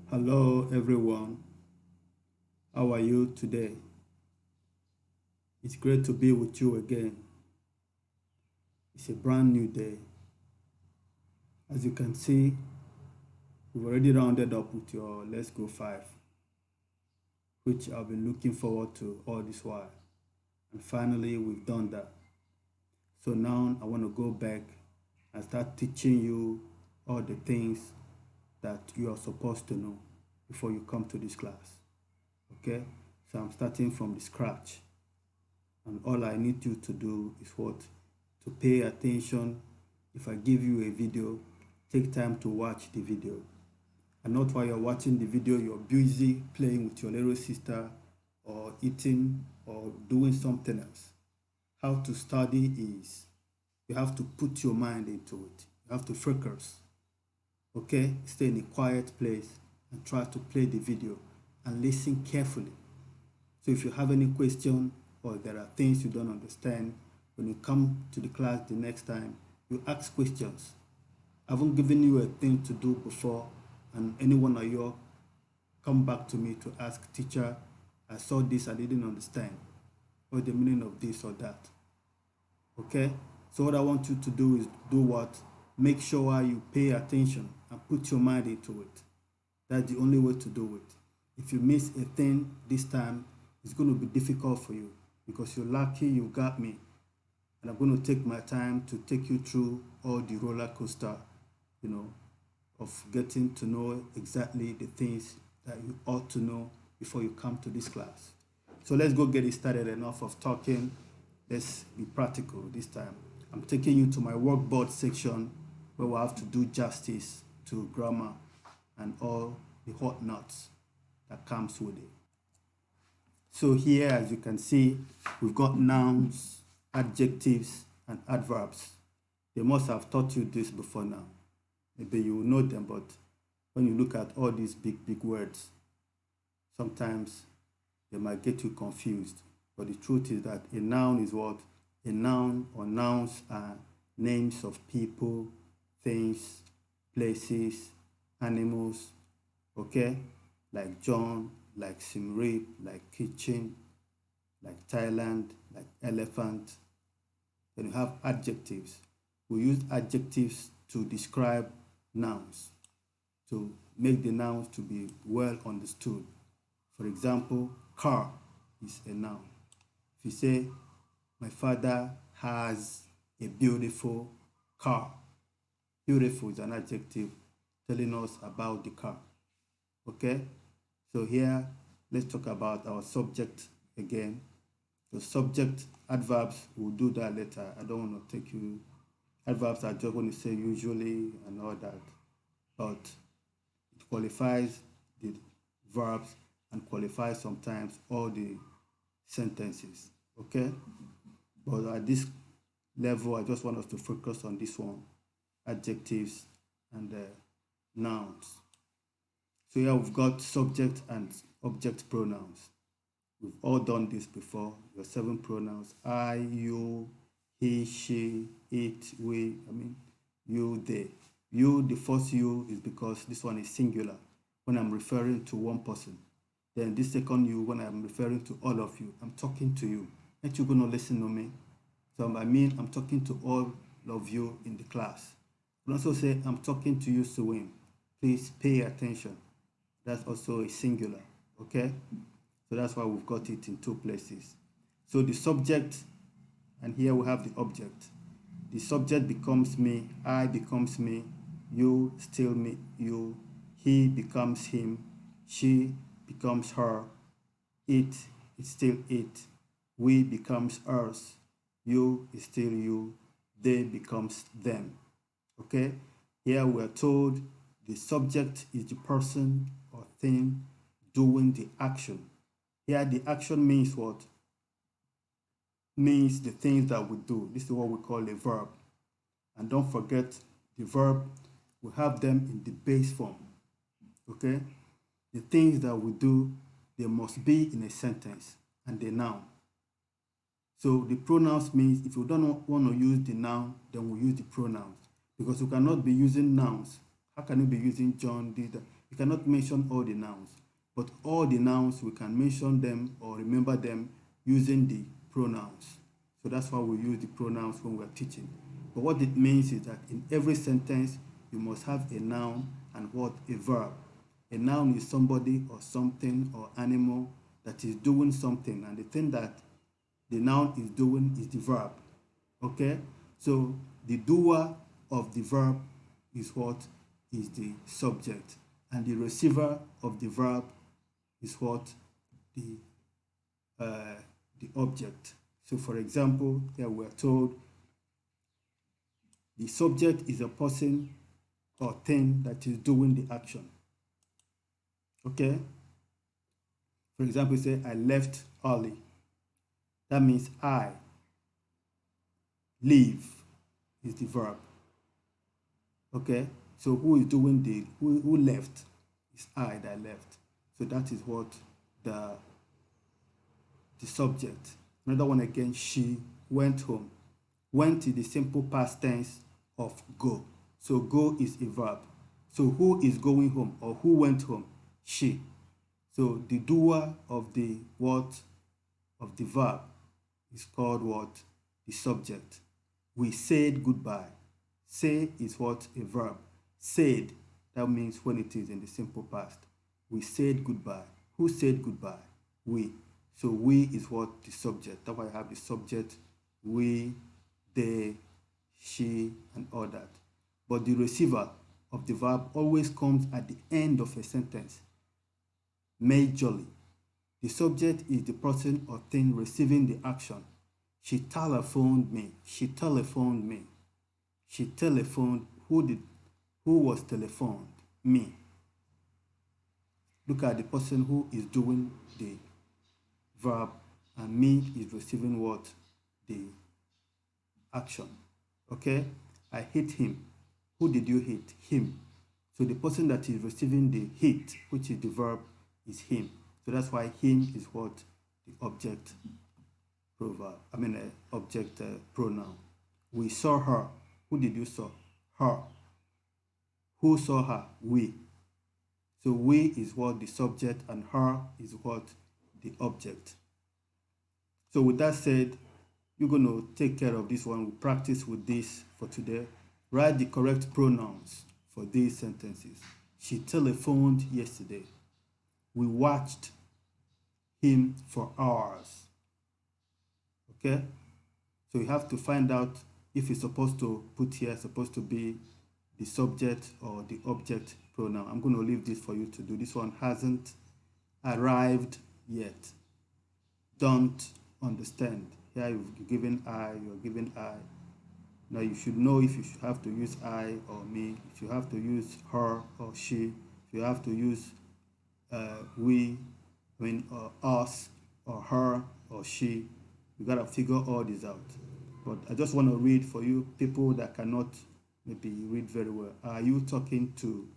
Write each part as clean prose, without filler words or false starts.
Hello, everyone. How are you today? It's great to be with you again. It's a brand new day. As you can see, we've already rounded up with your Let's Go 5, which I've been looking forward to all this while. And finally, we've done that. So now I want to go back and start teaching you all the things that you are supposed to know before you come to this class. Okay? So I'm starting from the scratch. And all I need you to do is what? To pay attention. If I give you a video, take time to watch the video. And not while you're watching the video, you're busy playing with your little sister or eating or doing something else. How to study is you have to put your mind into it. You have to focus. Okay? Stay in a quiet place and try to play the video and listen carefully. So if you have any question or there are things you don't understand, when you come to the class the next time, you ask questions. I haven't given you a thing to do before, and anyone of you come back to me to ask, teacher, I saw this, I didn't understand. What's the meaning of this or that? Okay? So what I want you to do is do what? Make sure you pay attention and put your mind into it. That's the only way to do it. If you miss a thing this time, it's going to be difficult for you because you're lucky you got me. And I'm going to take my time to take you through all the roller coaster, of getting to know exactly the things that you ought to know before you come to this class. So let's go get it started. Enough of talking. Let's be practical this time. I'm taking you to my workboard section where we'll have to do justice to grammar and all the hot nuts that comes with it. So here, as you can see, we've got nouns, adjectives, and adverbs. They must have taught you this before now. Maybe you know them, but when you look at all these big words, sometimes they might get you confused. But the truth is that a noun is what? A noun or nouns are names of people, things, places, animals, okay? Like John, like Siem Reap, like kitchen, like Thailand, like elephant. Then you have adjectives. We use adjectives to describe nouns, to make the nouns to be well understood. For example, car is a noun. If you say, my father has a beautiful car, beautiful is an adjective telling us about the car. Okay? So here, let's talk about our subject again. The subject, adverbs, we'll do that later. I don't want to take you. Adverbs are just going to say usually and all that. But it qualifies the verbs and qualifies sometimes all the sentences. Okay? But at this level, I just want us to focus on this one, adjectives and nouns. So here we've got subject and object pronouns. We've all done this before. Your 7 pronouns: I, you, he, she, it, we, you, they. You, the first you is because this one is singular when I'm referring to one person. Then this second you when I'm referring to all of you. I'm talking to you. Aren't you going to listen to me? So I'm talking to all of you in the class. You can also say, I'm talking to you, Suwim. Please pay attention. That's also a singular, okay? So that's why we've got it in 2 places. So the subject, and here we have the object. The subject becomes me, I becomes me, you still me, you, he becomes him, she becomes her, it is still it, we becomes us, you is still you, they becomes them. Okay? Here we are told the subject is the person or thing doing the action. Here the action means what? Means the things that we do. This is what we call a verb. And don't forget the verb, we have them in the base form. Okay? The things that we do, they must be in a sentence and a noun. So the pronouns means if you don't want to use the noun, then we use the pronouns because you cannot be using nouns How can you be using John did that? You cannot mention all the nouns, but all the nouns we can mention them or remember them using the pronouns. So that's why we use the pronouns when we're teaching. But what it means is that in every sentence, you must have a noun and what? A verb. A noun is somebody or something or animal that is doing something, and the thing that the noun is doing is the verb. Okay? So the doer of the verb is what? Is the subject. And the receiver of the verb is what? The object. So for example, here we are told the subject is a person or thing that is doing the action. Okay? For example, say, I left early. That means I. Leave is the verb. Okay? So who is doing who left? It's I that left. So that is what the subject. Another one again, she went home. Went is the simple past tense of go. So go is a verb. So who is going home or who went home? She. So the doer of the what? Of the verb is called what? The subject. We said goodbye. Say is what? A verb. Said, that means when it is in the simple past. We said goodbye. Who said goodbye? We. So we is what? The subject. That's why I have the subject, we, they, she, and all that. But the receiver of the verb always comes at the end of a sentence. Majorly. The subject is the person or thing receiving the action. She telephoned me. She telephoned me. She telephoned. Who was telephoned? Me. Look at the person who is doing the verb, and me is receiving what? The action. Okay? I hit him. Who did you hit? Him. So the person that is receiving the hit, which is the verb, is him. So that's why him is what? The object proverb. Object pronoun. We saw her. Who did you saw? Her. Who saw her? We. So we is what? The subject, and her is what? The object. So with that said, you're going to take care of this one. We'll practice with this for today. Write the correct pronouns for these sentences. She telephoned yesterday. We watched him for hours. Okay? So you have to find out if it's supposed to put here, supposed to be the subject or the object pronoun. I'm going to leave this for you to do. This one hasn't arrived yet. Don't understand. Here you're given I, you're given I. Now you should know if you should have to use I or me, if you have to use her or she, if you have to use we, us, or her or she. You gotta figure all this out. But I just want to read for you people that cannot maybe read very well. Are you talking to?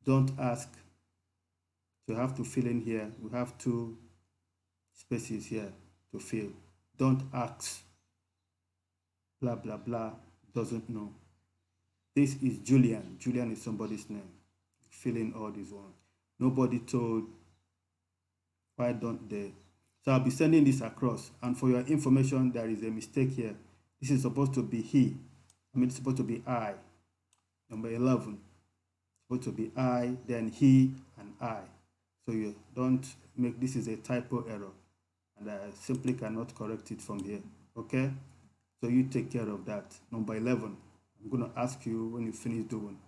Don't ask. So you have to fill in here. We have 2 spaces here to fill. Don't ask. Blah, blah, blah. Doesn't know. This is Julian. Julian is somebody's name. Fill in all these ones. Nobody told. Why don't they? So I'll be sending this across. And for your information, there is a mistake here. This is supposed to be he. It's supposed to be I. Number 11. It's supposed to be I, then he, and I. So you don't make, this is a typo error. And I simply cannot correct it from here. Okay? So you take care of that. Number 11. I'm going to ask you when you finish doing.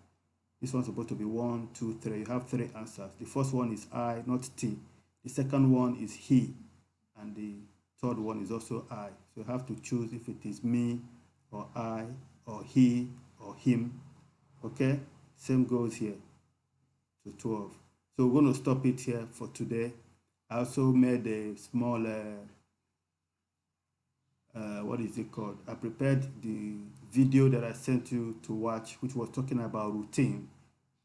This one's supposed to be 1, 2, 3. You have 3 answers. The first one is I, not T. The second one is he. And the third one is also I. So you have to choose if it is me or I or he or him. Okay? Same goes here to 12. So we're going to stop it here for today. I also made a small, what is it called? I prepared the video that I sent you to watch, which was talking about routine.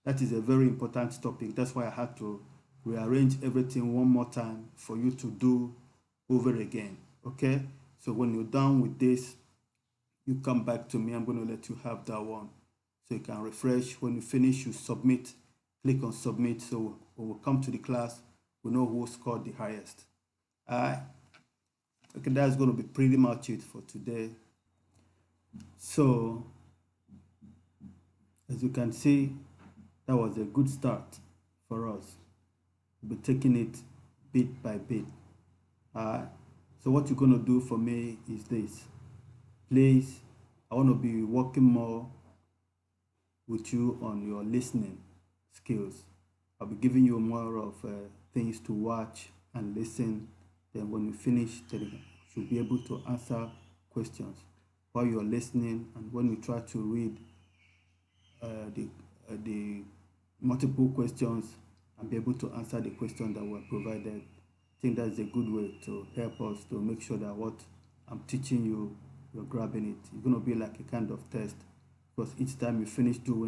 That is a very important topic. That's why I had to rearrange everything one more time for you to do over again. Okay? So when you're done with this, you come back to me. I'm going to let you have that one So you can refresh. When you finish, you submit. Click on submit. So when we come to the class, we know who scored the highest. All right. Okay, that's going to be pretty much it for today. So as you can see, that was a good start for us. We'll be taking it bit by bit. So what you're going to do for me is this. Please, I want to be working more with you on your listening skills. I'll be giving you more of things to watch and listen. Then when you finish, you should be able to answer questions while you're listening, and when you try to read the multiple questions and be able to answer the questions that were provided. I think that's a good way to help us to make sure that what I'm teaching you, you're grabbing it. It's going to be like a kind of test, because each time you finish doing